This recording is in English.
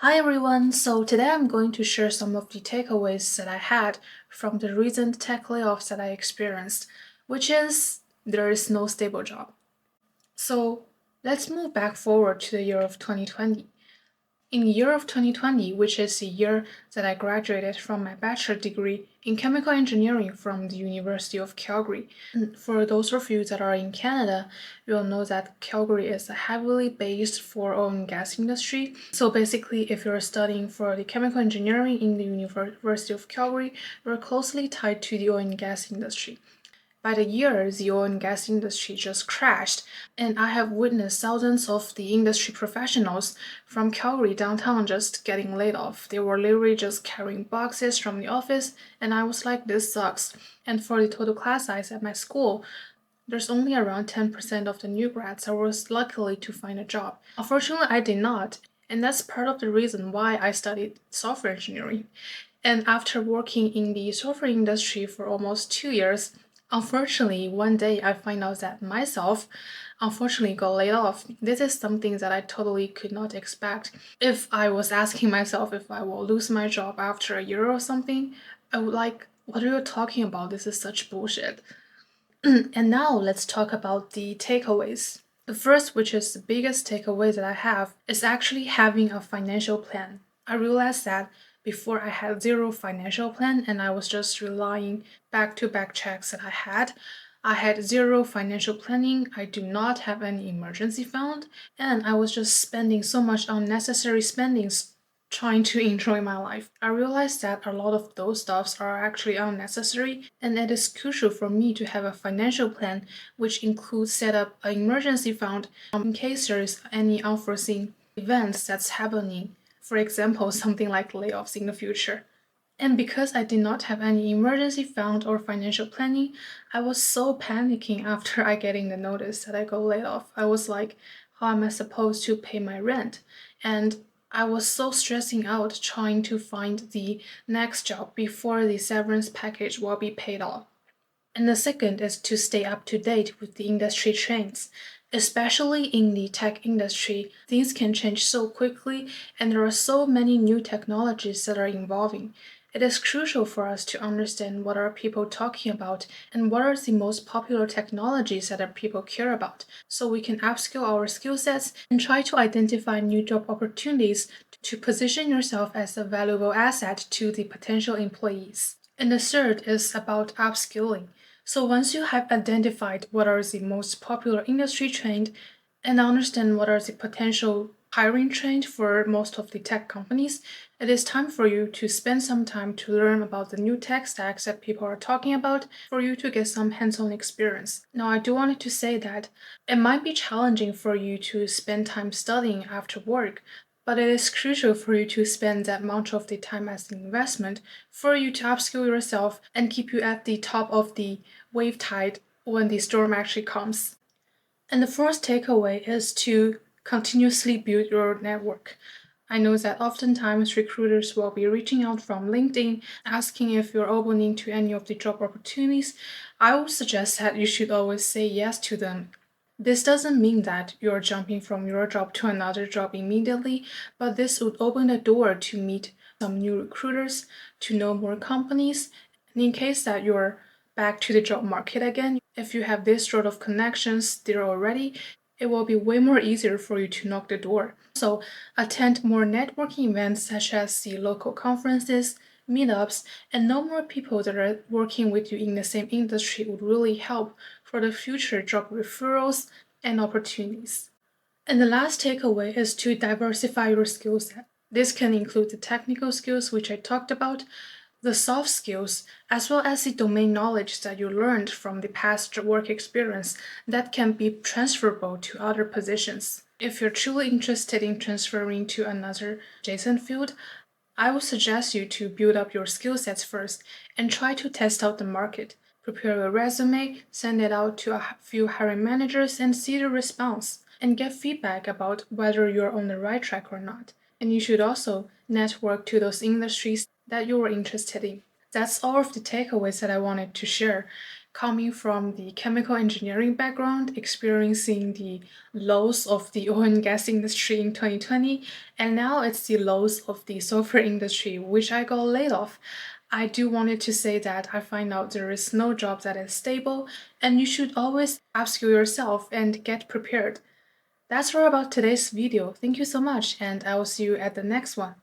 Hi everyone, so today I'm going to share some of the takeaways that I had from the recent tech layoffs that I experienced, which is there is no stable job. So let's move back forward to the year of 2020. In the year of 2020, which is the year that I graduated from my bachelor degree in chemical engineering from the University of Calgary. For those of you that are in Canada, you'll know that Calgary is heavily based for oil and gas industry. So basically, if you're studying for the chemical engineering in the University of Calgary, you're closely tied to the oil and gas industry. By the year, the oil and gas industry just crashed, and I have witnessed thousands of the industry professionals from Calgary downtown just getting laid off. They were literally just carrying boxes from the office, and I was like, this sucks. And for the total class size at my school, there's only around 10% of the new grads that was lucky to find a job. Unfortunately, I did not, and that's part of the reason why I studied software engineering. And after working in the software industry for almost 2 years, unfortunately, one day I find out that myself unfortunately got laid off. This is something that I totally could not expect. If I was asking myself if I will lose my job after a year or something, I would like, what are you talking about? This is such bullshit. And now let's talk about the takeaways. The first, which is the biggest takeaway that I have, is actually having a financial plan. I realized that before I had zero financial plan and I was just relying back to back checks that I had. I had zero financial planning, I do not have any emergency fund, and I was just spending so much unnecessary spendings trying to enjoy my life. I realized that a lot of those stuffs are actually unnecessary, and it is crucial for me to have a financial plan, which includes set up an emergency fund in case there is any unforeseen events that's happening. For example, something like layoffs in the future. And because I did not have any emergency fund or financial planning, I was so panicking after I getting the notice that I got laid off. I was like, how am I supposed to pay my rent? And I was so stressing out trying to find the next job before the severance package will be paid off. And the second is to stay up to date with the industry trends. Especially in the tech industry, things can change so quickly, and there are so many new technologies that are evolving. It is crucial for us to understand what are people talking about and what are the most popular technologies that our people care about, so we can upskill our skill sets and try to identify new job opportunities to position yourself as a valuable asset to the potential employees. And the third is about upskilling. So once you have identified what are the most popular industry trends and understand what are the potential hiring trends for most of the tech companies, it is time for you to spend some time to learn about the new tech stacks that people are talking about for you to get some hands-on experience. Now, I do want to say that it might be challenging for you to spend time studying after work, but it is crucial for you to spend that much of the time as an investment for you to upskill yourself and keep you at the top of the wave tide when the storm actually comes. And the fourth takeaway is to continuously build your network. I know that oftentimes recruiters will be reaching out from LinkedIn asking if you're opening to any of the job opportunities. I would suggest that you should always say yes to them. This doesn't mean that you're jumping from your job to another job immediately, but this would open the door to meet some new recruiters, to know more companies, and in case that you're back to the job market again, if you have this sort of connections there already, it will be way more easier for you to knock the door. So attend more networking events such as the local conferences, meetups, and know more people that are working with you in the same industry would really help for the future job referrals and opportunities. And the last takeaway is to diversify your skill set. This can include the technical skills, which I talked about, the soft skills, as well as the domain knowledge that you learned from the past work experience that can be transferable to other positions. If you're truly interested in transferring to another adjacent field, I would suggest you to build up your skill sets first and try to test out the market. Prepare a resume, send it out to a few hiring managers, and see the response, and get feedback about whether you're on the right track or not. And you should also network to those industries that you are interested in. That's all of the takeaways that I wanted to share. coming from the chemical engineering background, experiencing the lows of the oil and gas industry in 2020, and now it's the lows of the software industry, which I got laid off. I do wanted to say that I find out there is no job that is stable, and you should always upskill yourself and get prepared. That's all about today's video. Thank you so much, and I will see you at the next one.